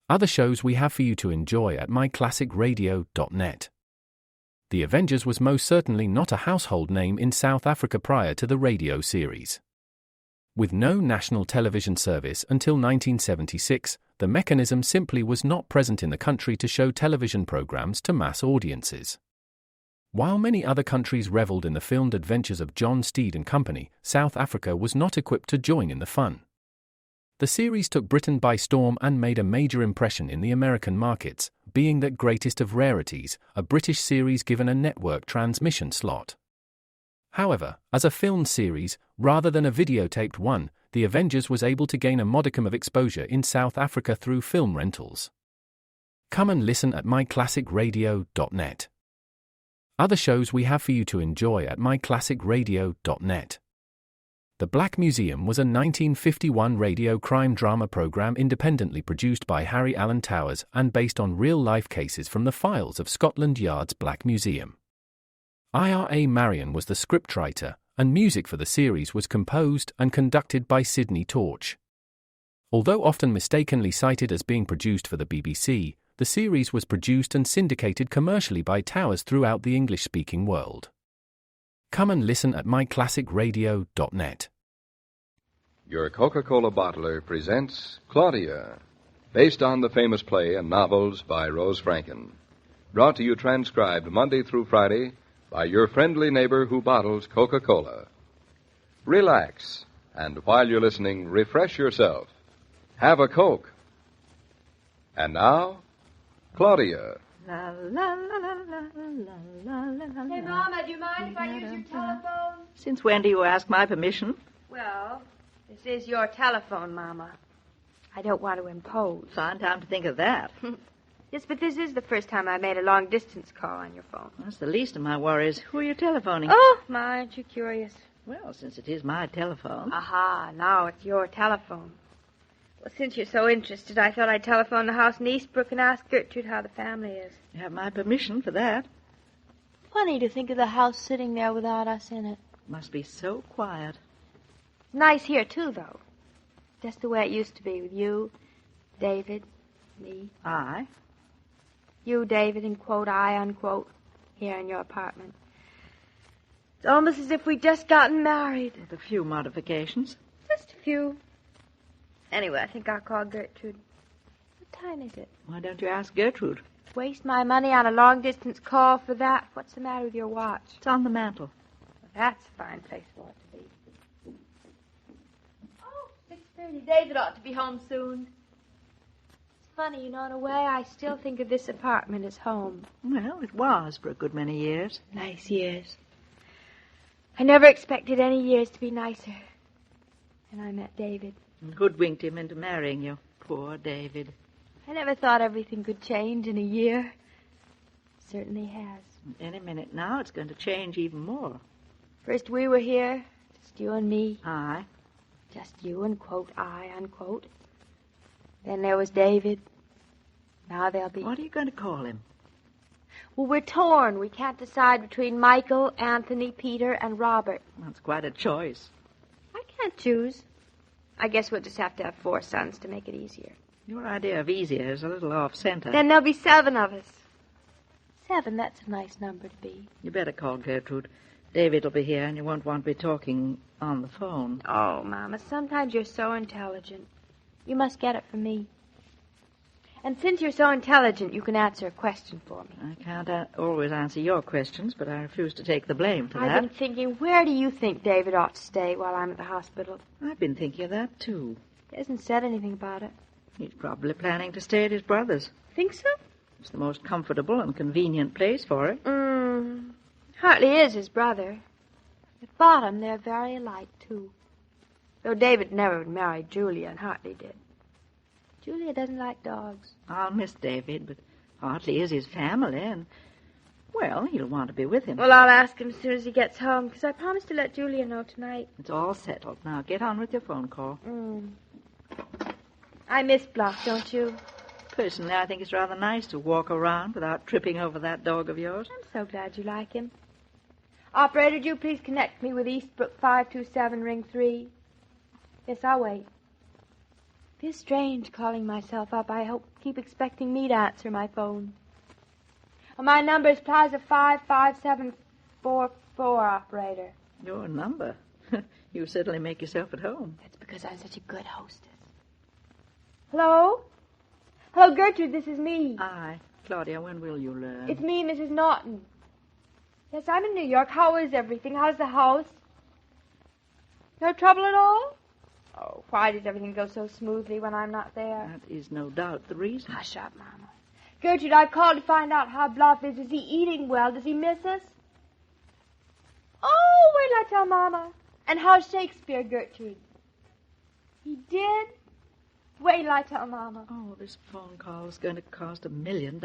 Other shows we have for you to enjoy at myclassicradio.net. The Avengers was most certainly not a household name in South Africa prior to the radio series. With no national television service until 1976, the mechanism simply was not present in the country to show television programs to mass audiences. While many other countries reveled in the filmed adventures of John Steed and company, South Africa was not equipped to join in the fun. The series took Britain by storm and made a major impression in the American markets, being that greatest of rarities, a British series given a network transmission slot. However, as a filmed series, rather than a videotaped one, The Avengers was able to gain a modicum of exposure in South Africa through film rentals. Come and listen at myclassicradio.net. Other shows we have for you to enjoy at myclassicradio.net. The Black Museum was a 1951 radio crime drama program independently produced by Harry Alan Towers and based on real-life cases from the files of Scotland Yard's Black Museum. Ira Marion was the scriptwriter, and music for the series was composed and conducted by Sidney Torch. Although often mistakenly cited as being produced for the BBC, the series was produced and syndicated commercially by Towers throughout the English-speaking world. Come and listen at myclassicradio.net. Your Coca-Cola bottler presents Claudia, based on the famous play and novels by Rose Franken. Brought to you transcribed Monday through Friday by your friendly neighbor who bottles Coca-Cola. Relax, and while you're listening, refresh yourself. Have a Coke. And now, Claudia. La, la, la, la, la, la, la, la. Hey, Mama, do you mind if I use your telephone? Since when do you ask my permission? Well, this is your telephone, Mama. I don't want to impose. Fine time to think of that. Yes, but this is the first time I made a long-distance call on your phone. That's the least of my worries. Who are you telephoning? Oh, my, aren't you curious? Well, since it is my telephone. Aha, now it's your telephone. Well, since you're so interested, I thought I'd telephone the house in Eastbrook and ask Gertrude how the family is. You have my permission for that. Funny to think of the house sitting there without us in it. Must be so quiet. It's nice here, too, though. Just the way it used to be with you, David, me. I? You, David, and quote, I, unquote, here in your apartment. It's almost as if we'd just gotten married. With a few modifications. Just a few. Anyway, I think I'll call Gertrude. What time is it? Why don't you ask Gertrude? Waste my money on a long-distance call for that? What's the matter with your watch? It's on the mantel. Well, that's a fine place for it to be. Oh, 6:30. David ought to be home soon. It's funny, in a way, I still think of this apartment as home. Well, it was for a good many years. Nice years. I never expected any years to be nicer. And I met David. And hoodwinked him into marrying you. Poor David. I never thought everything could change in a year. It certainly has. Any minute now, it's going to change even more. First we were here, just you and me. I. Just you and, quote, I, unquote. Then there was David. Now there'll be... What are you going to call him? Well, we're torn. We can't decide between Michael, Anthony, Peter, and Robert. That's quite a choice. I can't choose. I guess we'll just have to have 4 sons to make it easier. Your idea of easier is a little off-center. Then there'll be 7 of us. 7, that's a nice number to be. You better call Gertrude. David will be here, and you won't want to be talking on the phone. Oh, Mama, sometimes you're so intelligent. You must get it from me. And since you're so intelligent, you can answer a question for me. I can't always answer your questions, but I refuse to take the blame for that. I've been thinking, where do you think David ought to stay while I'm at the hospital? I've been thinking of that, too. He hasn't said anything about it. He's probably planning to stay at his brother's. Think so? It's the most comfortable and convenient place for it. Hardly is his brother. At bottom, they're very alike, too. Though David never married Julia and Hartley did. Julia doesn't like dogs. I'll miss David, but Hartley is his family, and, well, he'll want to be with him. Well, I'll ask him as soon as he gets home, because I promised to let Julia know tonight. It's all settled. Now, get on with your phone call. I miss Bluff, don't you? Personally, I think it's rather nice to walk around without tripping over that dog of yours. I'm so glad you like him. Operator, do you please connect me with Eastbrook 527, ring 3? Yes, I'll wait. Feels strange calling myself up. I keep expecting me to answer my phone. Well, my number is Plaza 55744, operator. Your number? You certainly make yourself at home. That's because I'm such a good hostess. Hello? Hello, Gertrude, this is me. Aye. Claudia, when will you learn? It's me, Mrs. Norton. Yes, I'm in New York. How is everything? How's the house? No trouble at all? Oh, why does everything go so smoothly when I'm not there? That is no doubt the reason. Hush up, Mama. Gertrude, I called to find out how Bluff is. Is he eating well? Does he miss us? Oh, wait till I tell Mama. And how's Shakespeare, Gertrude? He did? Wait till I tell Mama. Oh, this phone call is going to cost $1 million.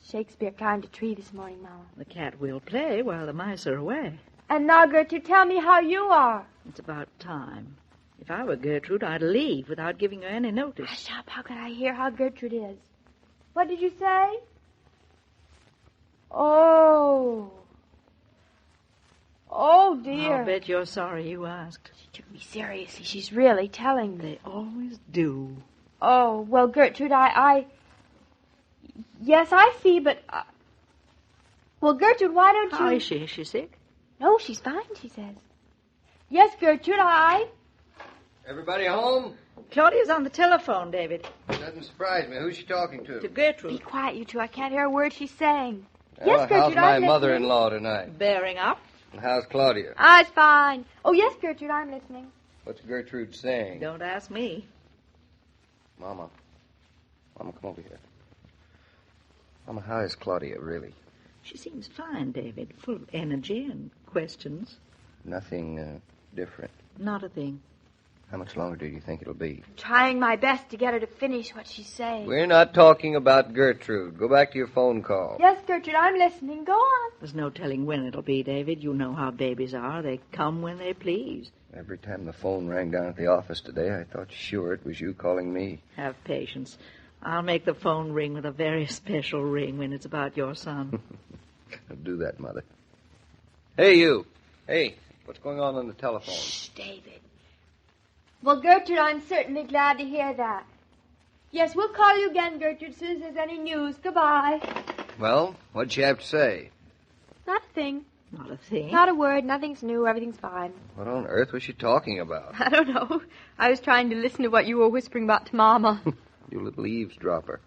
Shakespeare climbed a tree this morning, Mama. The cat will play while the mice are away. And now, Gertrude, tell me how you are. It's about time. If I were Gertrude, I'd leave without giving her any notice. Hush up. How could I hear how Gertrude is? What did you say? Oh. Oh, dear. I'll bet you're sorry you asked. She took me seriously. She's really telling me. They always do. Oh, well, Gertrude, Yes, I see, but... Well, Gertrude, why don't you... How is she? Is she sick? No, she's fine, she says. Yes, Gertrude, Everybody home? Claudia's on the telephone, David. Doesn't surprise me. Who's she talking to? To Be Gertrude. quiet, you two. I can't hear a word she's saying. Oh, Yes, Gertrude, how's my I'm listening. mother-in-law tonight? Bearing up. And how's Claudia? It's fine. Oh, yes, Gertrude, I'm listening. What's Gertrude saying? Don't ask me. Mama, come over here. Mama, how is Claudia, really? She seems fine, David. Full of energy and questions. Nothing different. Not a thing. How much longer do you think it'll be? Trying my best to get her to finish what she's saying. We're not talking about Gertrude. Go back to your phone call. Yes, Gertrude, I'm listening. Go on. There's no telling when it'll be, David. You know how babies are. They come when they please. Every time the phone rang down at the office today, I thought sure it was you calling me. Have patience. I'll make the phone ring with a very special ring when it's about your son. I'll do that, Mother. Hey, you. Hey, what's going on the telephone? Shh, David. Well, Gertrude, I'm certainly glad to hear that. Yes, we'll call you again, Gertrude, as soon as there's any news. Goodbye. Well, what'd she have to say? Not a thing. Not a thing. Not a word. Nothing's new. Everything's fine. What on earth was she talking about? I don't know. I was trying to listen to what you were whispering about to Mama. You little eavesdropper.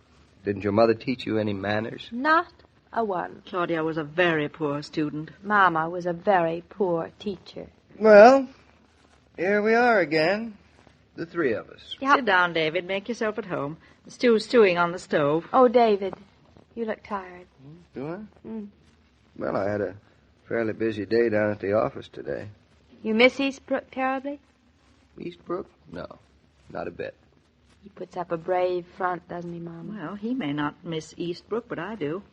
Didn't your mother teach you any manners? Not a one. Claudia was a very poor student. Mama was a very poor teacher. Well, here we are again. The three of us. Yep. Sit down, David. Make yourself at home. The stew's stewing on the stove. Oh, David, you look tired. Do I? Mm. Well, I had a fairly busy day down at the office today. You miss Eastbrook terribly? Eastbrook? No, not a bit. He puts up a brave front, doesn't he, Mama? Well, he may not miss Eastbrook, but I do.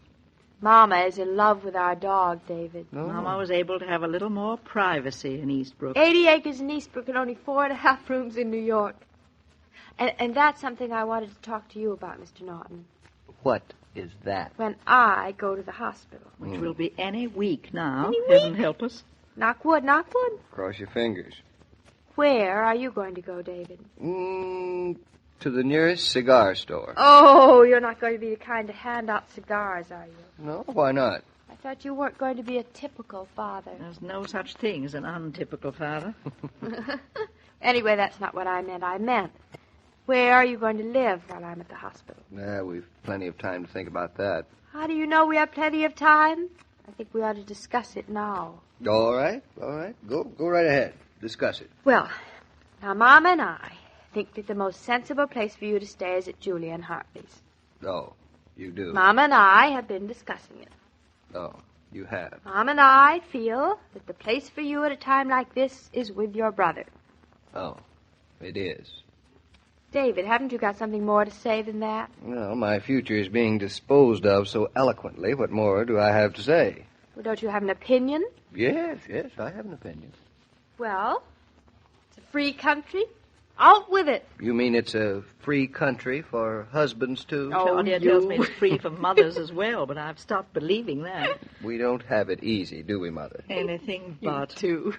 Mama is in love with our dog, David. No. Mama was able to have a little more privacy in Eastbrook. 80 acres in Eastbrook and only 4.5 rooms in New York. And that's something I wanted to talk to you about, Mr. Norton. What is that? When I go to the hospital. Which will be any week now. Any week? Heaven help us. Knock wood, knock wood. Cross your fingers. Where are you going to go, David? To the nearest cigar store. Oh, you're not going to be the kind to hand out cigars, are you? No, why not? I thought you weren't going to be a typical father. There's no such thing as an untypical father. Anyway, that's not what I meant. I meant, where are you going to live while I'm at the hospital? We've plenty of time to think about that. How do you know we have plenty of time? I think we ought to discuss it now. All right. Go right ahead. Discuss it. Well, now, Mama and I think that the most sensible place for you to stay is at Julia and Hartley's. Oh, you do? Mama and I have been discussing it. Oh, you have. Mama and I feel that the place for you at a time like this is with your brother. Oh, it is. David, haven't you got something more to say than that? Well, my future is being disposed of so eloquently. What more do I have to say? Well, don't you have an opinion? Yes, I have an opinion. Well, it's a free country. Out with it. You mean it's a free country for husbands, too? Oh, Claudia you. tells me it's free for mothers as well, but I've stopped believing that. We don't have it easy, do we, Mother? Anything but. Too.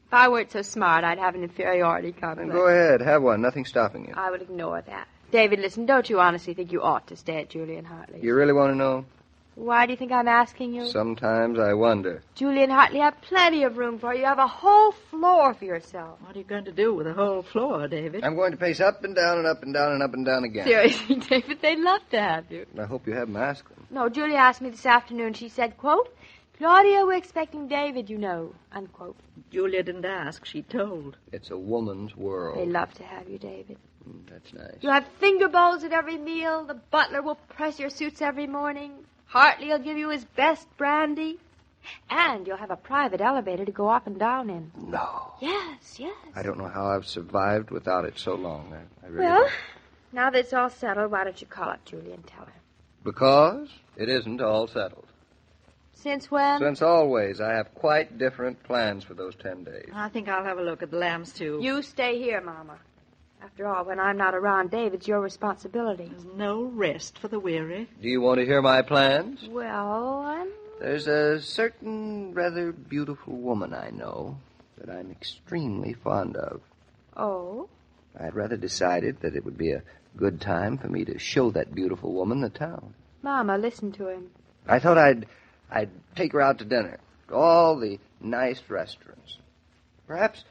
If I weren't so smart, I'd have an inferiority complex. Then go ahead. Have one. Nothing's stopping you. I would ignore that. David, listen, don't you honestly think you ought to stay at Julian Hartley's? You really want to know? Why do you think I'm asking you? Sometimes I wonder. Julian Hartley have plenty of room for you. You have a whole floor for yourself. What are you going to do with the whole floor, David? I'm going to pace up and down and up and down and up and down again. Seriously, David, they'd love to have you. I hope you haven't asked them. No, Julia asked me this afternoon. She said, quote, Claudia, we're expecting David, you know, unquote. Julia didn't ask. She told. It's a woman's world. They love to have you, David. That's nice. You'll have finger bowls at every meal. The butler will press your suits every morning. Hartley will give you his best brandy. And you'll have a private elevator to go up and down in. No. Yes. I don't know how I've survived without it so long. I really Well, don't. now that it's all settled, why don't you call up Julia and tell her? Because it isn't all settled. Since when? Since always, I have quite different plans for those 10 days. I think I'll have a look at the lambs, too. You stay here, Mama. After all, when I'm not around, David's your responsibility. There's no rest for the weary. Do you want to hear my plans? Well, There's a certain rather beautiful woman I know that I'm extremely fond of. Oh? I'd rather decided that it would be a good time for me to show that beautiful woman the town. Mama, listen to him. I thought I'd take her out to dinner, to all the nice restaurants. Perhaps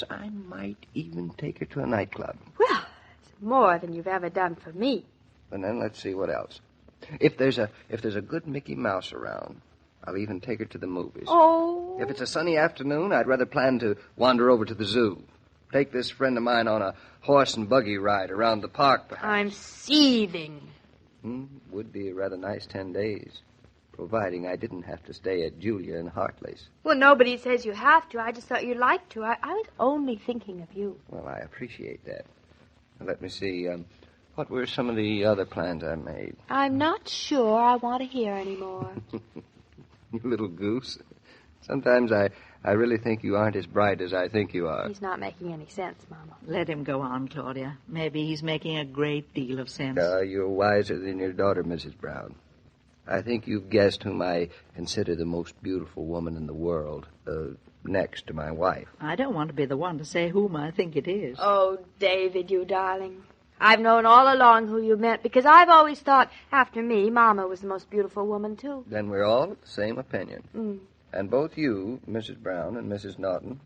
I might even take her to a nightclub. Well, it's more than you've ever done for me. And then let's see what else. If there's a good Mickey Mouse around, I'll even take her to the movies. Oh. If it's a sunny afternoon, I'd rather plan to wander over to the zoo. Take this friend of mine on a horse and buggy ride around the park, perhaps. I'm seething. Would be a rather nice 10 days, providing I didn't have to stay at Julia and Hartley's. Well, nobody says you have to. I just thought you'd like to. I was only thinking of you. Well, I appreciate that. Now, let me see. What were some of the other plans I made? I'm not sure I want to hear anymore. You little goose. Sometimes I really think you aren't as bright as I think you are. He's not making any sense, Mama. Let him go on, Claudia. Maybe he's making a great deal of sense. You're wiser than your daughter, Mrs. Brown. I think you've guessed whom I consider the most beautiful woman in the world, next to my wife. I don't want to be the one to say whom I think it is. Oh, David, you darling. I've known all along who you meant, because I've always thought, after me, Mama was the most beautiful woman, too. Then we're all of the same opinion. And both you, Mrs. Brown and Mrs. Naughton,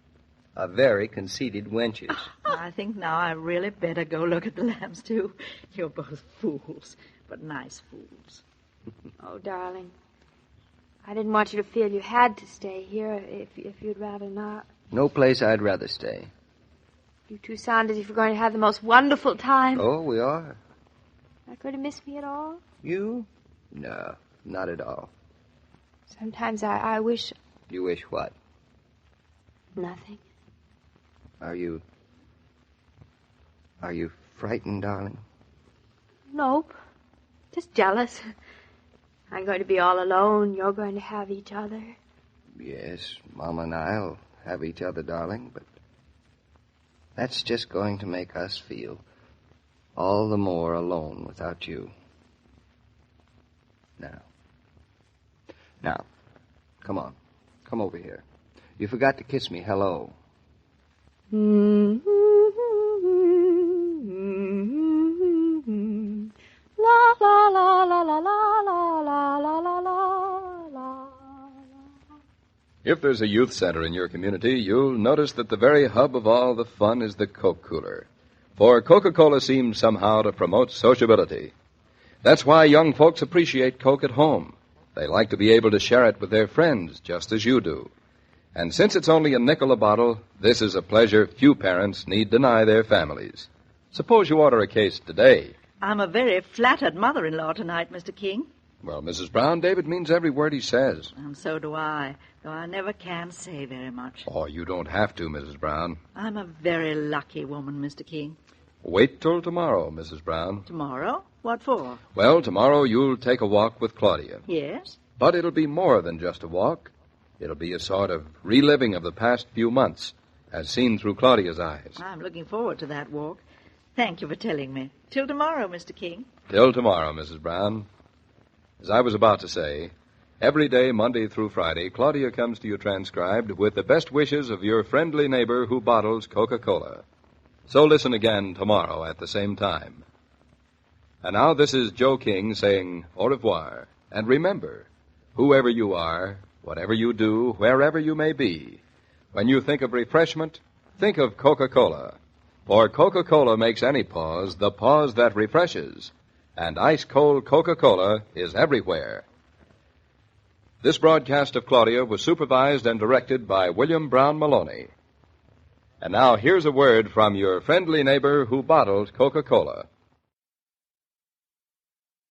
are very conceited wenches. I think now I really better go look at the lambs, too. You're both fools, but nice fools. Oh, darling. I didn't want you to feel you had to stay here if you'd rather not. No place I'd rather stay. You two sound as if you're going to have the most wonderful time. Oh, we are. Not going to miss me at all? You? No, not at all. Sometimes I wish... You wish what? Nothing. Are you frightened, darling? Nope. Just jealous. I'm going to be all alone. You're going to have each other. Yes, Mama and I'll have each other, darling, but that's just going to make us feel all the more alone without you. Now, come on. Come over here. You forgot to kiss me hello. La la la la la la la la la la la. If there's a youth center in your community, you'll notice that the very hub of all the fun is the Coke cooler. For Coca-Cola seems somehow to promote sociability. That's why young folks appreciate Coke at home. They like to be able to share it with their friends, just as you do. And since it's only a nickel a bottle, this is a pleasure few parents need deny their families. Suppose you order a case today. I'm a very flattered mother-in-law tonight, Mr. King. Well, Mrs. Brown, David means every word he says. And so do I, though I never can say very much. Oh, you don't have to, Mrs. Brown. I'm a very lucky woman, Mr. King. Wait till tomorrow, Mrs. Brown. Tomorrow? What for? Well, tomorrow you'll take a walk with Claudia. Yes? But it'll be more than just a walk. It'll be a sort of reliving of the past few months, as seen through Claudia's eyes. I'm looking forward to that walk. Thank you for telling me. Till tomorrow, Mr. King. Till tomorrow, Mrs. Brown. As I was about to say, Every day, Monday through Friday, Claudia comes to you transcribed with the best wishes of your friendly neighbor who bottles Coca-Cola. So listen again tomorrow at the same time. And now this is Joe King saying au revoir. And remember, whoever you are, whatever you do, wherever you may be, when you think of refreshment, think of Coca-Cola. For Coca-Cola makes any pause the pause that refreshes. And ice-cold Coca-Cola is everywhere. This broadcast of Claudia was supervised and directed by William Brown Maloney. And now here's a word from your friendly neighbor who bottled Coca-Cola.